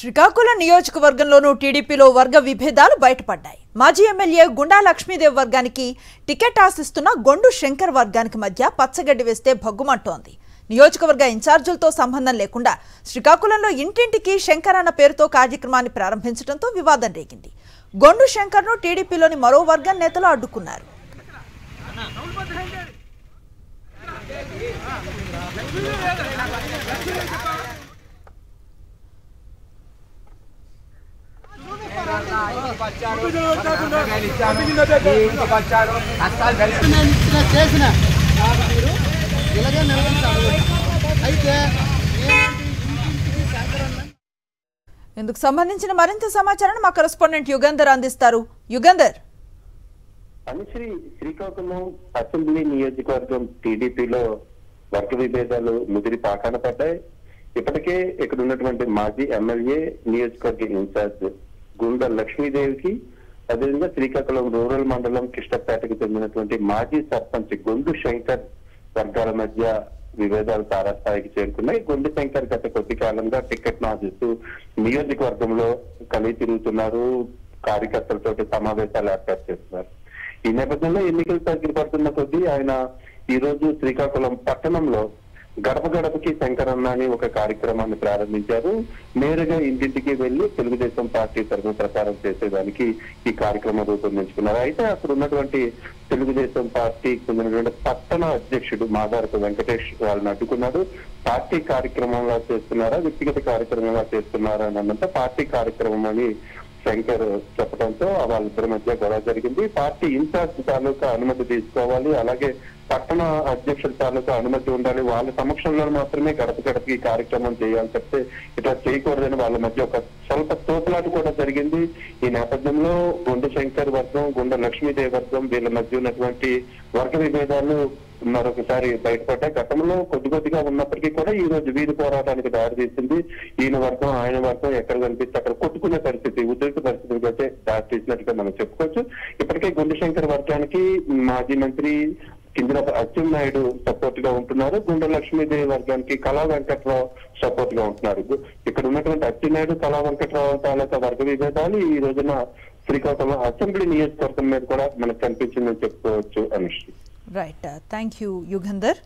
శ్రీకాకుళం నియోజకవర్గంలోనూ టీడీపీలో వర్గ విభేదాలు బయటపడ్డాయి. మాజీ ఎమ్మెల్యే గుండా లక్ష్మీదేవి వర్గానికి టికెట్ ఆశిస్తున్న గొండు శంకర్ వర్గానికి మధ్య పచ్చగడ్డి వేస్తే భగ్గుమంటోంది. నియోజకవర్గ ఇన్ఛార్జీలతో సంబంధం లేకుండా శ్రీకాకుళంలో ఇంటింటికి శంకర్ అన్న పేరుతో కార్యక్రమాన్ని ప్రారంభించడంతో వివాదం రేగింది. గొండు శంకర్ను టీడీపీలోని మరో వర్గం నేతలు అడ్డుకున్నారు. ఇందుకు సంబంధించిన మరింత సమాచారాన్ని మా కరెస్పాండెంట్ యుగంధర్ అందిస్తారు. యుగంధర్, అనుశ్రీ, శ్రీకాకుళం అసెంబ్లీ నియోజకవర్గం టీడీపీలో వర్గ విభేదాలు ముదిరి పాకాన పడ్డాయి. ఇప్పటికే ఇక్కడ ఉన్నటువంటి మాజీ ఎమ్మెల్యే నియోజకవర్గ ఇన్ఛార్జ్ గుండా లక్ష్మీదేవికి, అదేవిధంగా శ్రీకాకుళం రూరల్ మండలం కిష్టపేటకు చెందినటువంటి మాజీ సర్పంచ్ గొండు శంకర్ వర్గాల మధ్య విభేదాలు తారాస్థాయికి చేరుకున్నాయి. గొండు శంకర్ గత కొద్ది కాలంగా టికెట్ ఆశిస్తూ నియోజకవర్గంలో కలిసి తిరుగుతున్నారు, కార్యకర్తలతో సమావేశాలు ఏర్పాటు చేస్తున్నారు. ఈ నేపథ్యంలో ఎన్నికలు దగ్గర పడుతున్న కొద్దీ ఆయన ఈ రోజు శ్రీకాకుళం పట్టణంలో గడప గడపకి శంకరన్న అని ఒక కార్యక్రమాన్ని ప్రారంభించారు. నేరుగా ఇంటింటికి వెళ్లి తెలుగుదేశం పార్టీ తరఫున ప్రచారం చేసేదానికి ఈ కార్యక్రమం రూపొందించుకున్నారు. అయితే అక్కడ ఉన్నటువంటి తెలుగుదేశం పార్టీకి చెందినటువంటి పట్టణ అధ్యక్షుడు మాదారపు వెంకటేష్ వాళ్ళని అడ్డుకున్నారు. పార్టీ కార్యక్రమంలా చేస్తున్నారా, వ్యక్తిగత కార్యక్రమంలా చేస్తున్నారా అని అన్నంత పార్టీ కార్యక్రమం అని శంకర్ చెప్పడంతో వాళ్ళిద్దరి మధ్య గొడవ జరిగింది. పార్టీ ఇన్ఛార్జ్ తాలూకా అనుమతి తీసుకోవాలి, అలాగే పట్టణ అధ్యక్షుల తాలూకా అనుమతి ఉండాలి, వాళ్ళ సమక్షంలో మాత్రమే గడప గడపకి కార్యక్రమం చేయాలని చెప్తే ఇట్లా చేయకూడదని వాళ్ళ మధ్య ఒక స్వల్ప తోపులాట కూడా జరిగింది. ఈ నేపథ్యంలో గుండు శంకర్ వర్గం, గుండా లక్ష్మీదేవి వర్గం వీళ్ళ మధ్య ఉన్నటువంటి వర్గ విభేదాలు మరొకసారి బయటపడ్డాయి. గతంలో కొద్దిగా ఉన్నప్పటికీ కూడా ఈ రోజు వీధి పోరాటానికి దారితీసింది. ఈయన వర్గం ఆయన వర్గం ఎక్కడ కనిపిస్తే అక్కడ కొట్టుకునే పరిస్థితి, ఉద్రిక్త పరిస్థితికి అయితే దారితీసినట్టుగా మనం చెప్పుకోవచ్చు. ఇప్పటికే గుండు శంకర్ వర్గానికి మాజీ మంత్రి కింజరాపు అచ్చెన్నాయుడు సపోర్ట్ గా ఉంటున్నారు. గుండా లక్ష్మీదేవి వర్గానికి కళా వెంకట్రావు సపోర్ట్ గా ఉంటున్నారు. ఇక్కడ ఉన్నటువంటి అచ్చెన్నాయుడు, కళా వెంకట్రావు తాలూకా వర్గ విభేదాలు ఈ రోజున శ్రీకాకుళం అసెంబ్లీ నియోజకవర్గం మీద కూడా మనకు కనిపించిందని చెప్పుకోవచ్చు. Anusri, right, thank you Yugandhar.